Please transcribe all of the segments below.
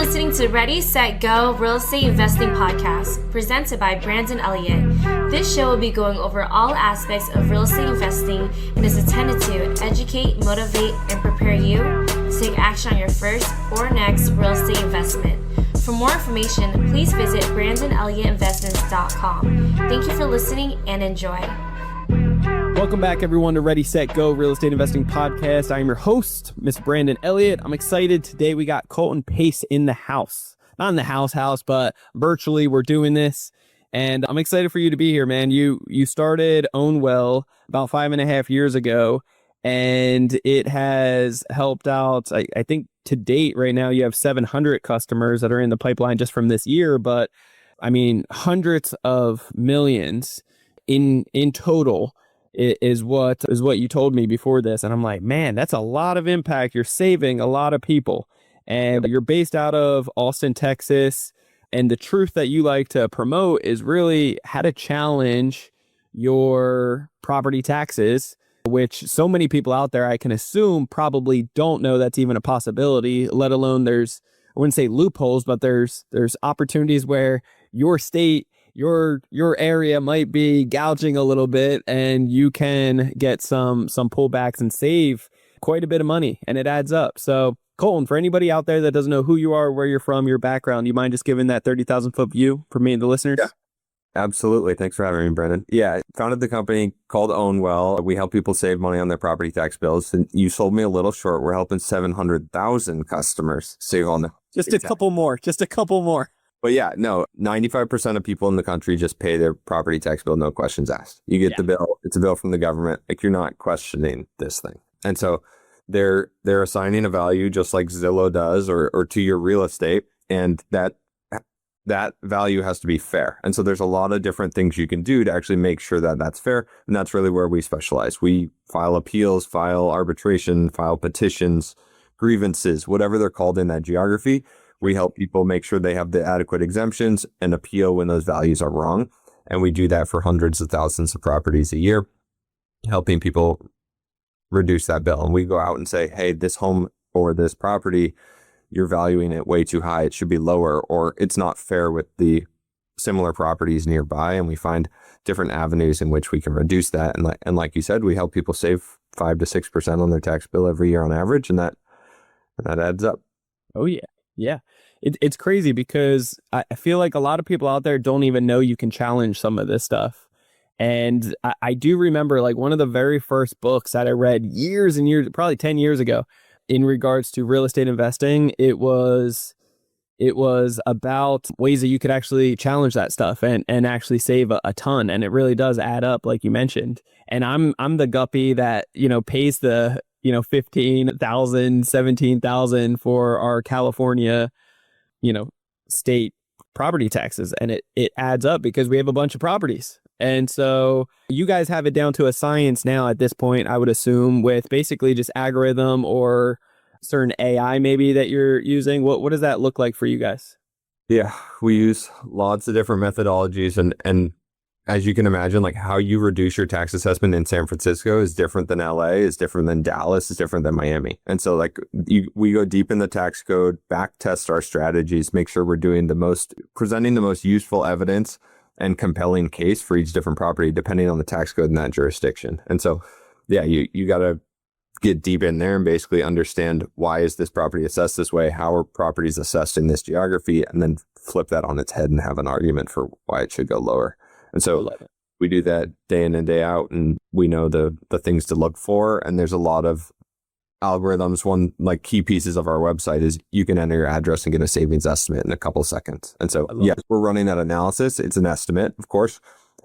listening to Ready, Set, Go Real Estate Investing Podcast, presented by Brandon Elliott. This show will be going over all aspects of real estate investing and is intended to educate, motivate, and prepare you to take action on your first or next real estate investment. For more information, please visit BrandonElliottInvestments.com. Thank you for listening and enjoy. Welcome back, everyone, to Ready, Set, Go Real Estate Investing Podcast. I am your host, Mr. Brandon Elliott. I'm excited. Today we got Colton Pace in the house. Not in the house, but virtually we're doing this. And I'm excited for you to be here, man. You started Own Well about 5.5 years ago, and it has helped out, I think to date right now you have 700 customers that are in the pipeline just from this year. But I mean, hundreds of millions in total is what you told me before this. And I'm like, man, that's a lot of impact. You're saving a lot of people. And you're based out of Austin, Texas. And the truth that you like to promote is really how to challenge your property taxes, which so many people out there, I can assume, probably don't know that's even a possibility, let alone there's, I wouldn't say loopholes, but there's opportunities where your state, your area might be gouging a little bit, and you can get some pullbacks and save quite a bit of money, and it adds up. So Colton, for anybody out there that doesn't know who you are, where you're from, your background, you mind just giving that 30,000 foot view for me and the listeners? Yeah, absolutely. Thanks for having me, Brendan. Yeah, I founded the company called Own Well. We help people save money on their property tax bills. And you sold me a little short. We're helping 700,000 customers save on the just a couple more. But yeah, no, 95% of people in the country just pay their property tax bill, no questions asked. You get the bill, it's a bill from the government. Like, you're not questioning this thing. And so they're assigning a value just like Zillow does or to your real estate. And that value has to be fair. And so there's a lot of different things you can do to actually make sure that that's fair. And that's really where we specialize. We file appeals, file arbitration, file petitions, grievances, whatever they're called in that geography. We help people make sure they have the adequate exemptions and appeal when those values are wrong. And we do that for hundreds of thousands of properties a year, helping people reduce that bill. And we go out and say, hey, this home or this property, you're valuing it way too high. It should be lower, or it's not fair with the similar properties nearby. And we find different avenues in which we can reduce that. And like you said, we help people save 5 to 6% on their tax bill every year on average. And that adds up. Oh, yeah. Yeah, it's crazy because I feel like a lot of people out there don't even know you can challenge some of this stuff. And I do remember, like, one of the very first books that I read years and years, probably 10 years ago, in regards to real estate investing. It was about ways that you could actually challenge that stuff and actually save a ton. And it really does add up, like you mentioned. And I'm the guppy that, pays the 15,000, 17,000 for our California, state property taxes. And it adds up because we have a bunch of properties. And so you guys have it down to a science now at this point, I would assume, with basically just algorithm or certain AI maybe that you're using. What does that look like for you guys? Yeah, we use lots of different methodologies, and as you can imagine, like, how you reduce your tax assessment in San Francisco is different than LA, is different than Dallas, is different than Miami. And so, like, we go deep in the tax code, back test our strategies, make sure we're presenting the most useful evidence and compelling case for each different property, depending on the tax code in that jurisdiction. And so, yeah, you got to get deep in there and basically understand, why is this property assessed this way? How are properties assessed in this geography? And then flip that on its head and have an argument for why it should go lower. And so we do that day in and day out, and we know the things to look for. And there's a lot of algorithms. One, like, key pieces of our website is you can enter your address and get a savings estimate in a couple seconds. And so, yes, we're running that analysis. It's an estimate, of course.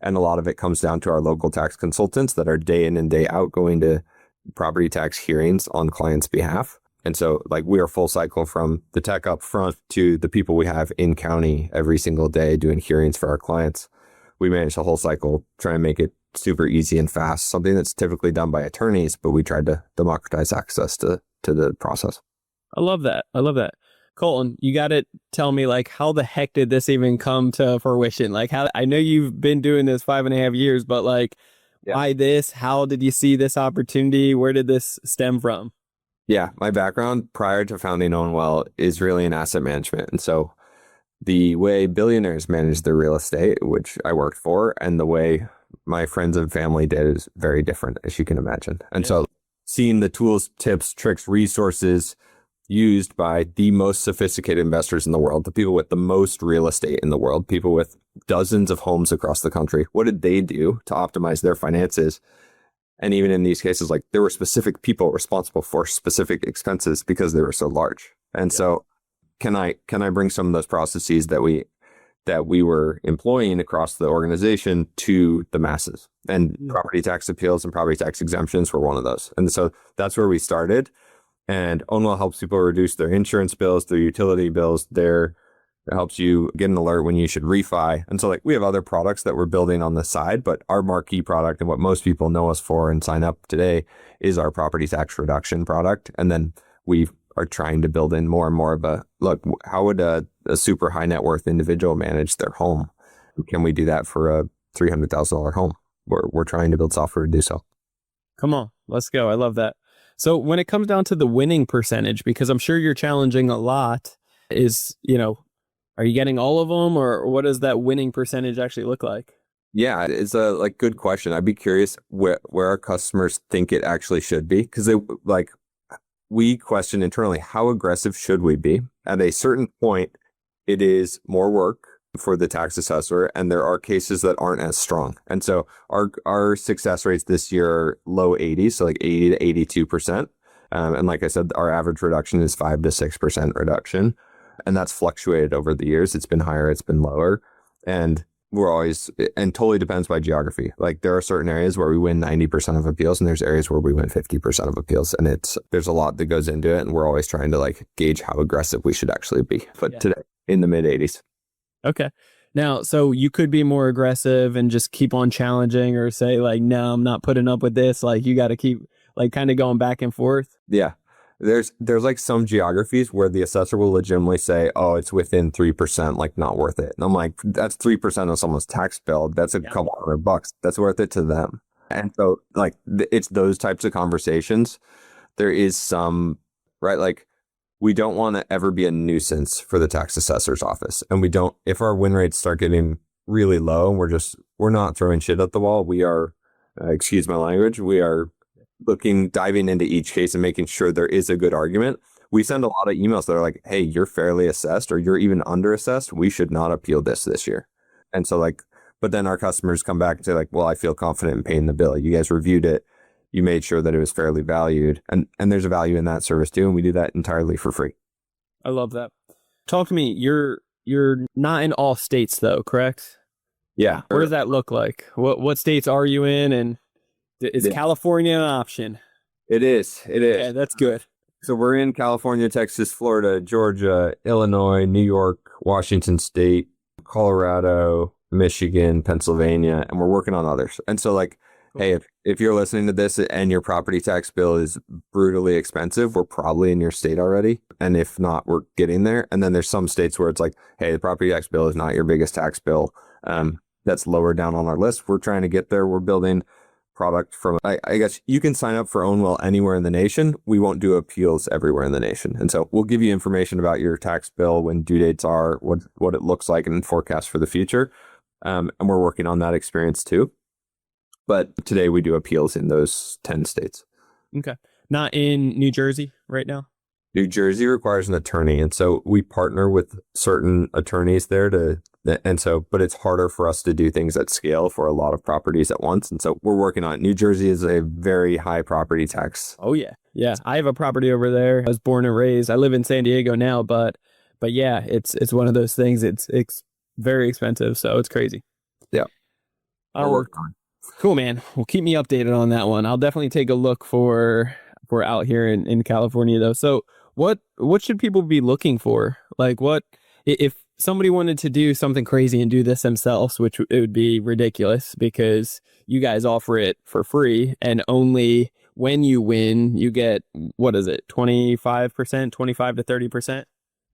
And a lot of it comes down to our local tax consultants that are day in and day out going to property tax hearings on clients' behalf. And so, like, we are full cycle from the tech up front to the people we have in county every single day doing hearings for our clients. We manage the whole cycle, try and make it super easy and fast, something that's typically done by attorneys, but we tried to democratize access to the process. I love that. Colton, you got to tell me, like, how the heck did this even come to fruition? Like, how, I know you've been doing this 5.5 years, but like, why this? How did you see this opportunity? Where did this stem from? Yeah, my background prior to founding Ownwell is really in asset management. And so the way billionaires manage their real estate, which I worked for, and the way my friends and family did is very different, as you can imagine. And so seeing the tools, tips, tricks, resources used by the most sophisticated investors in the world, the people with the most real estate in the world, people with dozens of homes across the country, what did they do to optimize their finances? And even in these cases, like there were specific people responsible for specific expenses because they were so large. And so can I bring some of those processes that we were employing across the organization to the masses? And property tax appeals and property tax exemptions were one of those. And so that's where we started. And Ownwell helps people reduce their insurance bills, their utility bills, it helps you get an alert when you should refi. And so like we have other products that we're building on the side, but our marquee product and what most people know us for and sign up today is our property tax reduction product. And then we are trying to build in more and more of a look, how would a super high net worth individual manage their home? Can we do that for a $300,000 home? We're trying to build software to do so. Come on, let's go. I love that. So when it comes down to the winning percentage, because I'm sure you're challenging a lot, are you getting all of them, or what does that winning percentage actually look like? Yeah, it's a good question. I'd be curious where our customers think it actually should be, because we question internally, how aggressive should we be? At a certain point, it is more work for the tax assessor, and there are cases that aren't as strong. And so our success rates this year are low 80s, so like 80 to 82%. And like I said, our average reduction is 5 to 6% reduction. And that's fluctuated over the years. It's been higher, it's been lower. And and totally depends by geography. Like there are certain areas where we win 90% of appeals, and there's areas where we win 50% of appeals. And there's a lot that goes into it. And we're always trying to gauge how aggressive we should actually be. But today, in the mid 80s. Okay. Now, so you could be more aggressive and just keep on challenging, or say no, I'm not putting up with this. You got to keep kind of going back and forth. Yeah. There's some geographies where the assessor will legitimately say, oh, it's within 3%, not worth it. And I'm like, that's 3% of someone's tax bill. That's a couple $100. That's worth it to them. And so it's those types of conversations. There is some, right? We don't want to ever be a nuisance for the tax assessor's office. And if our win rates start getting really low and we're not throwing shit at the wall, we are, excuse my language, we are diving into each case and making sure there is a good argument. We send a lot of emails that are like, hey, you're fairly assessed, or you're even under assessed. We should not appeal this year. And so but then our customers come back and say well, I feel confident in paying the bill. You guys reviewed it. You made sure that it was fairly valued. And there's a value in that service too. And we do that entirely for free. I love that. Talk to me. You're not in all states though, correct? Yeah. What does that look like? What states are you in? And is California an option? It is. Yeah, that's good. So we're in California, Texas, Florida, Georgia, Illinois, New York, Washington State, Colorado, Michigan, Pennsylvania, and we're working on others. And so hey, if you're listening to this and your property tax bill is brutally expensive, we're probably in your state already. And if not, we're getting there. And then there's some states where it's hey, the property tax bill is not your biggest tax bill. That's lower down on our list. We're trying to get there. We're building product from, I guess you can sign up for Ownwell anywhere in the nation. We won't do appeals everywhere in the nation. And so we'll give you information about your tax bill, when due dates are, what it looks like, and forecast for the future. And we're working on that experience too. But today we do appeals in those 10 states. Okay. Not in New Jersey right now? New Jersey requires an attorney. And so we partner with certain attorneys there but it's harder for us to do things at scale for a lot of properties at once. And so we're working on it. New Jersey is a very high property tax. Oh yeah. Yeah. I have a property over there. I was born and raised. I live in San Diego now, but yeah, it's one of those things. It's very expensive. So it's crazy. Yeah. I'll work on. Cool, man. Well, keep me updated on that one. I'll definitely take a look for out here in California though. So what should people be looking for? What if somebody wanted to do something crazy and do this themselves, which it would be ridiculous because you guys offer it for free, and only when you win, you get, 25%, 25 to 30%?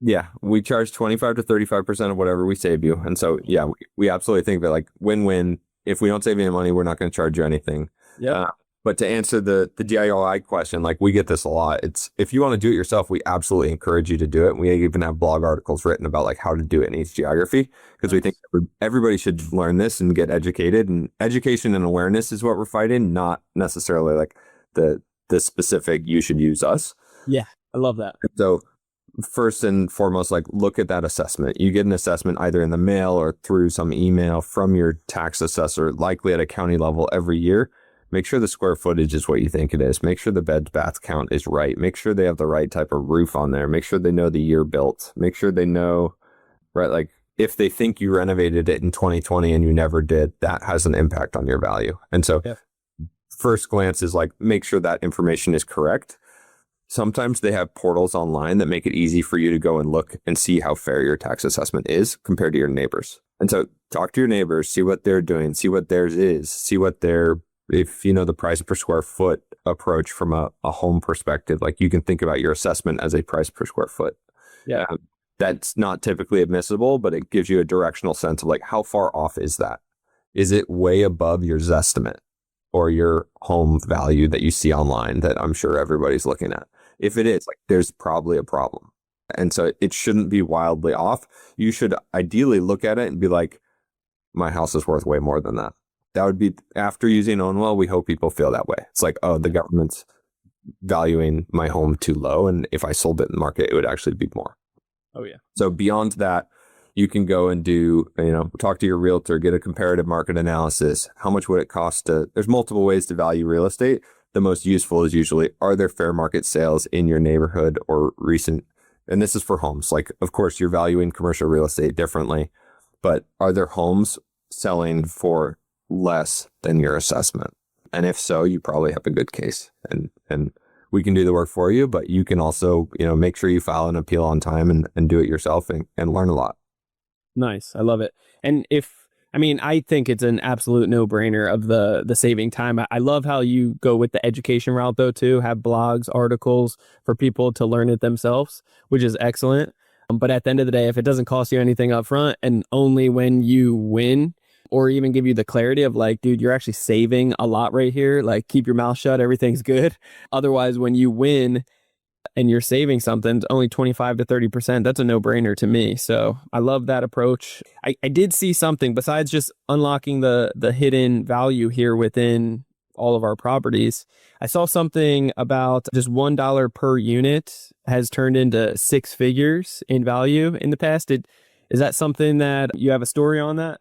Yeah, we charge 25 to 35% of whatever we save you. And so, yeah, we absolutely think that win-win. If we don't save you any money, we're not going to charge you anything. Yeah. But to answer the DIY question, like we get this a lot. It's if you want to do it yourself, we absolutely encourage you to do it. And we even have blog articles written about like how to do it in each geography because we think everybody should learn this and get educated. And education and awareness is what we're fighting, not necessarily like the specific you should use us. Yeah, I love that. So first and foremost, like look at that assessment. You get an assessment either in the mail or through some email from your tax assessor, likely at a county level every year. Make sure the square footage is what you think it is. Make sure the bed bath count is right. Make sure they have the right type of roof on there. Make sure they know the year built. Make sure they know, right? Like if they think you renovated it in 2020 and you never did, that has an impact on your value. And so first glance is like, make sure that information is correct. Sometimes they have portals online that make it easy for you to go and look and see how fair your tax assessment is compared to your neighbors. And so talk to your neighbors, see what they're doing, see what theirs is, see what their if you know the price per square foot approach from a home perspective, like you can think about your assessment as a price per square foot. Yeah. That's not typically admissible, but it gives you a directional sense of like, how far off is that? Is it way above your Zestimate or your home value that you see online that I'm sure everybody's looking at? If it is, like, there's probably a problem. And so it shouldn't be wildly off. You should ideally look at it and be like, my house is worth way more than that. That would be after using Ownwell. We hope people feel that way. It's like, oh, the government's valuing my home too low. And if I sold it in the market, it would actually be more. Oh, yeah. So beyond that, you can go and do, talk to your realtor, get a comparative market analysis. How much would it cost there's multiple ways to value real estate. The most useful is usually, are there fair market sales in your neighborhood or recent? And this is for homes. Like, of course, you're valuing commercial real estate differently, but are there homes selling for less than your assessment? And if so, you probably have a good case, and we can do the work for you, but you can also, make sure you file an appeal on time and do it yourself and learn a lot. Nice. I love it. And I think it's an absolute no-brainer of the saving time. I love how you go with the education route though too, have blogs, articles for people to learn it themselves, which is excellent. But at the end of the day, if it doesn't cost you anything up front and only when you win, or even give you the clarity of like, dude, you're actually saving a lot right here. Like, keep your mouth shut. Everything's good. Otherwise, when you win and you're saving something, it's only 25 to 30%. That's a no-brainer to me. So I love that approach. I did see something besides just unlocking the hidden value here within all of our properties. I saw something about just $1 per unit has turned into six figures in value in the past. Is that something that you have a story on that?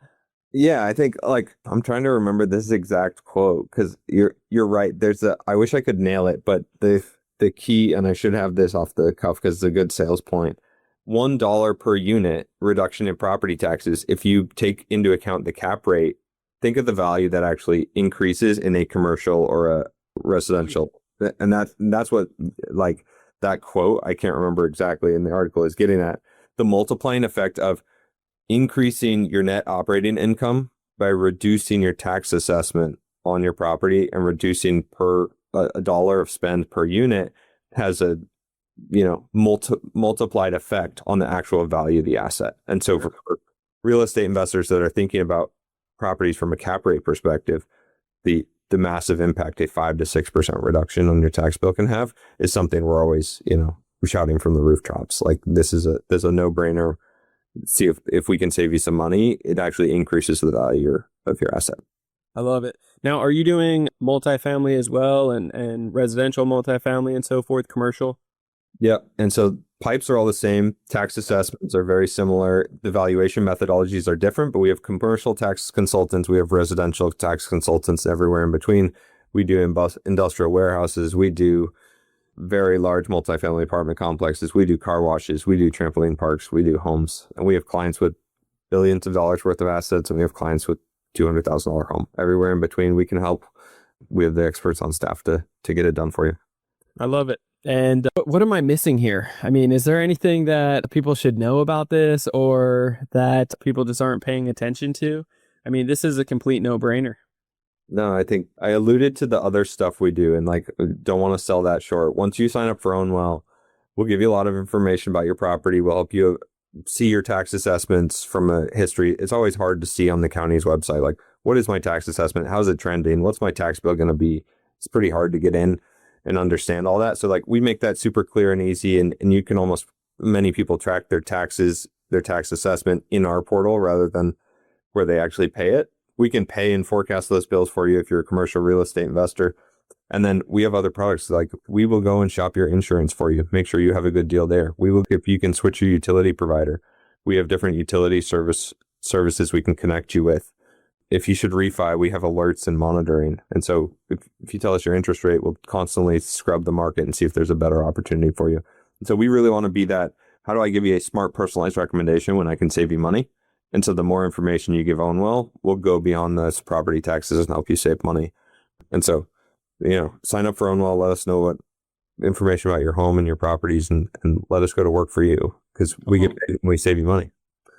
Yeah, I think I'm trying to remember this exact quote because you're right. I wish I could nail it, but the key, and I should have this off the cuff because it's a good sales point. $1 per unit reduction in property taxes. If you take into account the cap rate, think of the value that actually increases in a commercial or a residential. And that's what that quote, I can't remember exactly in the article, is getting at. The multiplying effect of increasing your net operating income by reducing your tax assessment on your property and reducing a dollar of spend per unit has a multiplied effect on the actual value of the asset. And so for real estate investors that are thinking about properties from a cap rate perspective, the massive impact a 5 to 6% reduction on your tax bill can have is something we're always shouting from the rooftops. Like, this is a no-brainer. See if we can save you some money, it actually increases the value of your asset. I love it. Now, are you doing multifamily as well and residential multifamily and so forth, commercial? Yeah. And so pipes are all the same. Tax assessments are very similar. The valuation methodologies are different, but we have commercial tax consultants. We have residential tax consultants everywhere in between. We do industrial warehouses. We do very large multifamily apartment complexes. We do car washes. We do trampoline parks. We do homes. And we have clients with billions of dollars worth of assets, and we have clients with $200,000 home. Everywhere in between, we can help. We have the experts on staff to get it done for you. I love it. And what am I missing here? Is there anything that people should know about this or that people just aren't paying attention to? This is a complete no-brainer. No, I think I alluded to the other stuff we do and don't want to sell that short. Once you sign up for Ownwell, we'll give you a lot of information about your property. We'll help you see your tax assessments from a history. It's always hard to see on the county's website, what is my tax assessment? How's it trending? What's my tax bill going to be? it's pretty hard to get in and understand all that. So like we make that super clear and easy, and you can almost, many people track their taxes, their tax assessment in our portal rather than where they actually pay it. We can pay and forecast those bills for you if you're a commercial real estate investor. And then we have other products, like we will go and shop your insurance for you. Make sure you have a good deal there. We will, if you can switch your utility provider. We have different utility services we can connect you with. If you should refi, we have alerts and monitoring. And so if you tell us your interest rate, we'll constantly scrub the market and see if there's a better opportunity for you. And so we really want to be that, how do I give you a smart personalized recommendation when I can save you money? And so the more information you give Ownwell, we'll go beyond those property taxes and help you save money. And so, sign up for Ownwell, let us know what information about your home and your properties, and let us go to work for you, because we get paid and we save you money.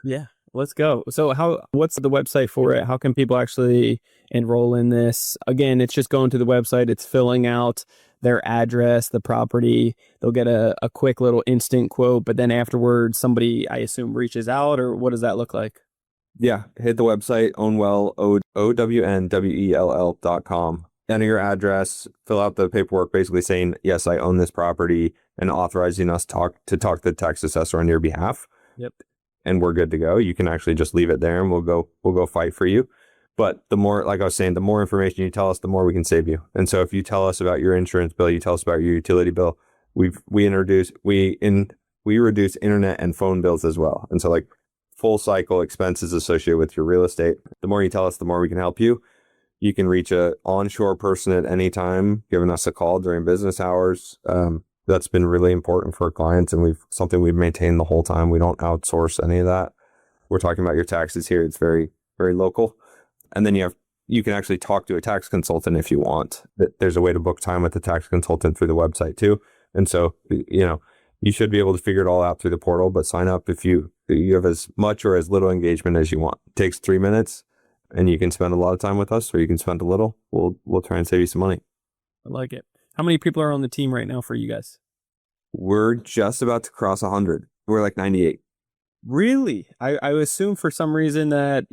Yeah, let's go. So what's the website for it? How can people actually enroll in this? Again, it's just going to the website. It's filling out their address, the property. They'll get a quick little instant quote, but then afterwards somebody, I assume, reaches out, or what does that look like? Yeah, hit the website, Ownwell, OWNWELL.com. Enter your address, fill out the paperwork basically saying, yes, I own this property, and authorizing us to talk to the tax assessor on your behalf. Yep. And we're good to go. You can actually just leave it there and we'll go fight for you. But the more, like I was saying, the more information you tell us, the more we can save you. And so if you tell us about your insurance bill, you tell us about your utility bill, we reduce internet and phone bills as well. And so like full cycle expenses associated with your real estate. The more you tell us, the more we can help you. You can reach a onshore person at any time, giving us a call during business hours. That's been really important for our clients, and something we've maintained the whole time. We don't outsource any of that. We're talking about your taxes here. It's very, very local. And then you can actually talk to a tax consultant if you want. There's a way to book time with the tax consultant through the website too. And so, you should be able to figure it all out through the portal, but sign up if you have as much or as little engagement as you want. It takes 3 minutes, and you can spend a lot of time with us, or you can spend a little. We'll try and save you some money. I like it. How many people are on the team right now for you guys? We're just about to cross 100. We're like 98. Really? I assume for some reason that,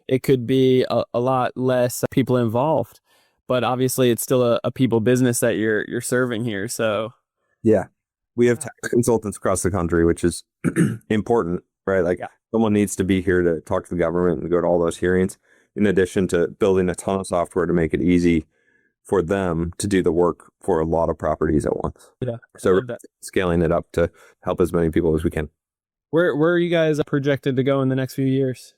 it could be a lot less people involved, but obviously it's still a people business that you're serving here. So yeah, we have tax consultants across the country, which is important, right? Like someone needs to be here to talk to the government and go to all those hearings, in addition to building a ton of software to make it easy for them to do the work for a lot of properties at once. Yeah. So we're scaling it up to help as many people as we can. Where are you guys projected to go in the next few years?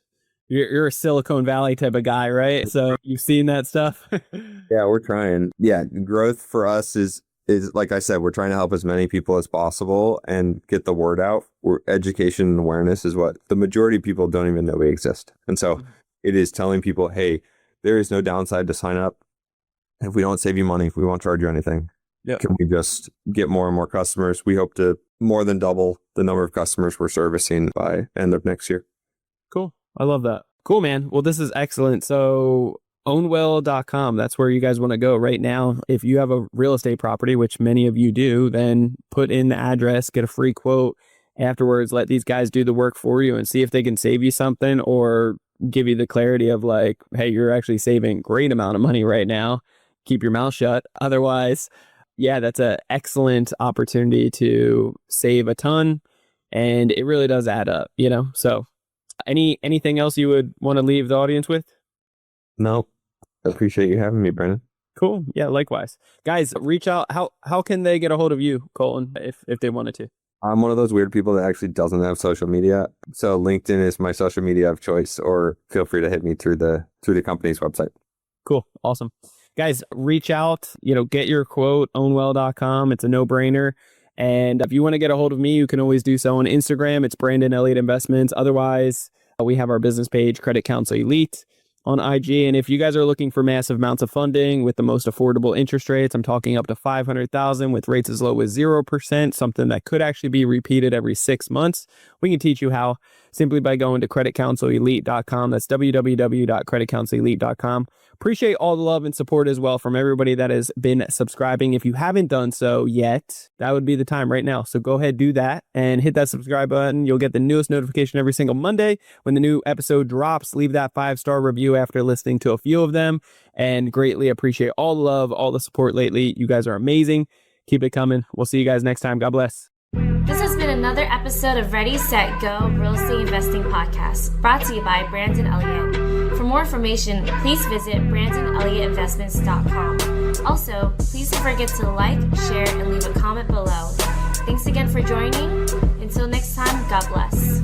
You're a Silicon Valley type of guy, right? So you've seen that stuff. Yeah, we're trying. Yeah, growth for us is like I said, we're trying to help as many people as possible and get the word out. Education and awareness is what the majority of people don't even know we exist. And so it is telling people, hey, there is no downside to sign up. If we don't save you money, if we won't charge you anything, can we just get more and more customers? We hope to more than double the number of customers we're servicing by end of next year. Cool. I love that. Cool, man. Well, this is excellent. So ownwell.com, that's where you guys want to go right now. If you have a real estate property, which many of you do, then put in the address, get a free quote. Afterwards, let these guys do the work for you and see if they can save you something, or give you the clarity of like, hey, you're actually saving a great amount of money right now. Keep your mouth shut. Otherwise, that's an excellent opportunity to save a ton, and it really does add up, So anything else you would want to leave the audience with? No, I appreciate you having me, Brandon. Cool. Yeah, likewise. Guys, reach out. How can they get a hold of you, Colton, if they wanted to? I'm one of those weird people that actually doesn't have social media. So LinkedIn is my social media of choice, or feel free to hit me through the company's website. Cool. Awesome. Guys, reach out, get your quote, ownwell.com. It's a no-brainer. And if you want to get a hold of me, you can always do so on Instagram. It's Brandon Elliott Investments. Otherwise, we have our business page, Credit Counsel Elite, on IG. And if you guys are looking for massive amounts of funding with the most affordable interest rates, I'm talking up to $500,000 with rates as low as 0%, something that could actually be repeated every 6 months. We can teach you how. simply by going to creditcounselelite.com. That's www.creditcounselelite.com. Appreciate all the love and support as well from everybody that has been subscribing. If you haven't done so yet, that would be the time right now. So go ahead, do that and hit that subscribe button. You'll get the newest notification every single Monday when the new episode drops. Leave that 5-star review after listening to a few of them, and greatly appreciate all the love, all the support lately. You guys are amazing. Keep it coming. We'll see you guys next time. God bless. This has been another episode of Ready, Set, Go Real Estate Investing Podcast, brought to you by Brandon Elliott. For more information, please visit BrandonElliottInvestments.com. Also, please don't forget to like, share, and leave a comment below. Thanks again for joining. Until next time, God bless.